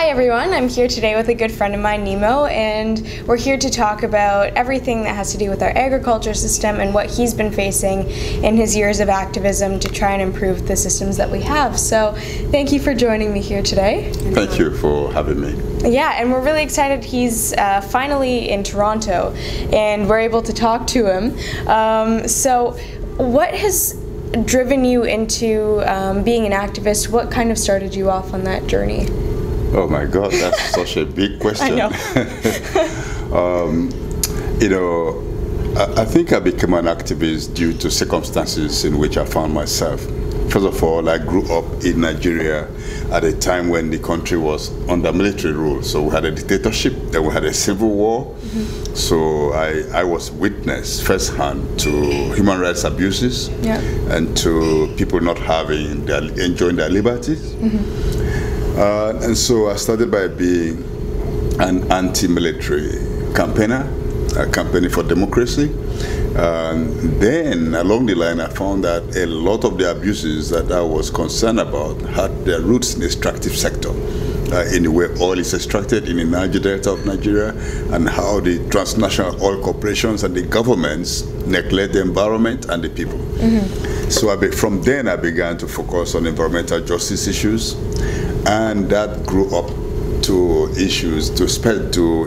Hi everyone, I'm here today with a good friend of mine, Nnimmo, and we're here to talk about everything that has to do with our agriculture system and what he's been facing in his years of activism to try and improve the systems that we have. So thank you for joining me here today. Thank you for having me. Yeah, and we're really excited. He's finally in Toronto and we're able to talk to him. So what has driven you into being an activist? What kind of started you off on that journey? Oh my God, that's such a big question. I know. I think I became an activist due to circumstances in which I found myself. First of all, I grew up in Nigeria at a time when the country was under military rule. So we had a dictatorship, then we had a civil war. Mm-hmm. So I was witness firsthand to human rights abuses, and to people not enjoying their liberties. Mm-hmm. And so I started by being an anti-military campaigner, campaigning for democracy. Then along the line I found that a lot of the abuses that I was concerned about had their roots in the extractive sector, in the way oil is extracted in the Niger Delta of Nigeria, and how the transnational oil corporations and the governments neglect the environment and the people. Mm-hmm. So from then I began to focus on environmental justice issues, and that grew up to issues to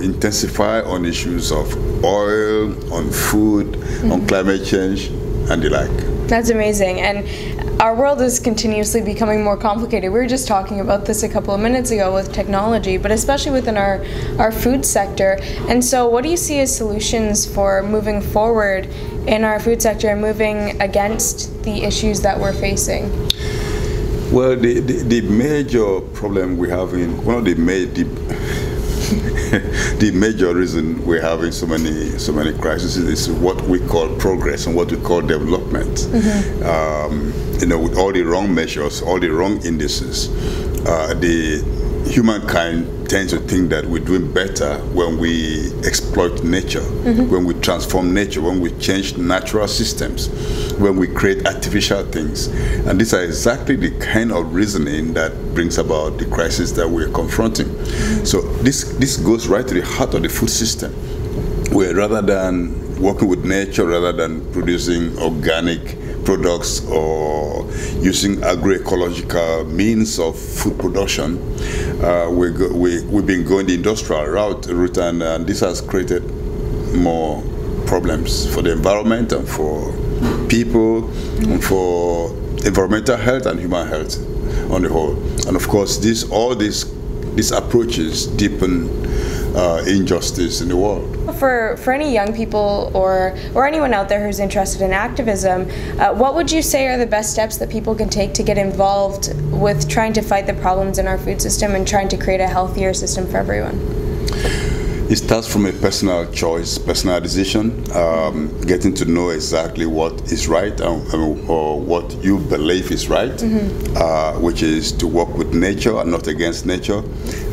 intensify on issues of oil, on food, mm-hmm. on climate change, and the like. That's amazing. And our world is continuously becoming more complicated. We were just talking about this a couple of minutes ago with technology, but especially within our food sector. And so what do you see as solutions for moving forward in our food sector and moving against the issues that we're facing? Well, the major problem we have the major reason we're having so many crises is what we call progress and what we call development. Mm-hmm. With all the wrong measures, all the wrong indices, humankind tends to think that we're doing better when we exploit nature, mm-hmm. when we transform nature, when we change natural systems, when we create artificial things. And these are exactly the kind of reasoning that brings about the crisis that we're confronting. Mm-hmm. So this goes right to the heart of the food system, where rather than working with nature, rather than producing organic products or using agro-ecological means of food production, we've been going the industrial route, and this has created more problems for the environment and for people, and for environmental health and human health on the whole. And of course, all these approaches deepen injustice in the world. For any young people or anyone out there who's interested in activism, what would you say are the best steps that people can take to get involved with trying to fight the problems in our food system and trying to create a healthier system for everyone? It starts from a personal choice, personal decision, getting to know exactly what is right or what you believe is right, mm-hmm. Which is to work with nature and not against nature.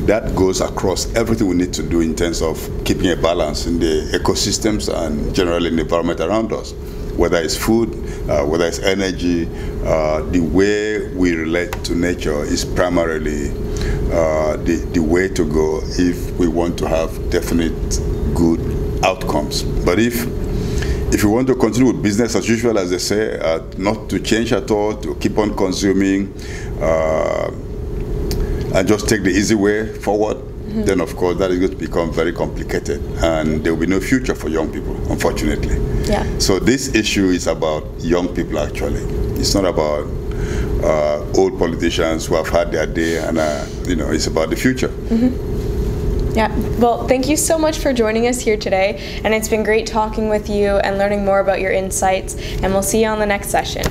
That goes across everything we need to do in terms of keeping a balance in the ecosystems and generally in the environment around us. Whether it's food, whether it's energy, the way we relate to nature is primarily the way to go if we want to have definite good outcomes. But if you want to continue with business as usual, as they say, not to change at all, to keep on consuming, and just take the easy way forward, mm-hmm. then of course that is going to become very complicated, and there will be no future for young people, unfortunately. Yeah. So this issue is about young people actually. It's not about old politicians who have had their day, and it's about the future. Mm-hmm. Yeah, well, thank you so much for joining us here today, and it's been great talking with you and learning more about your insights, and we'll see you on the next session.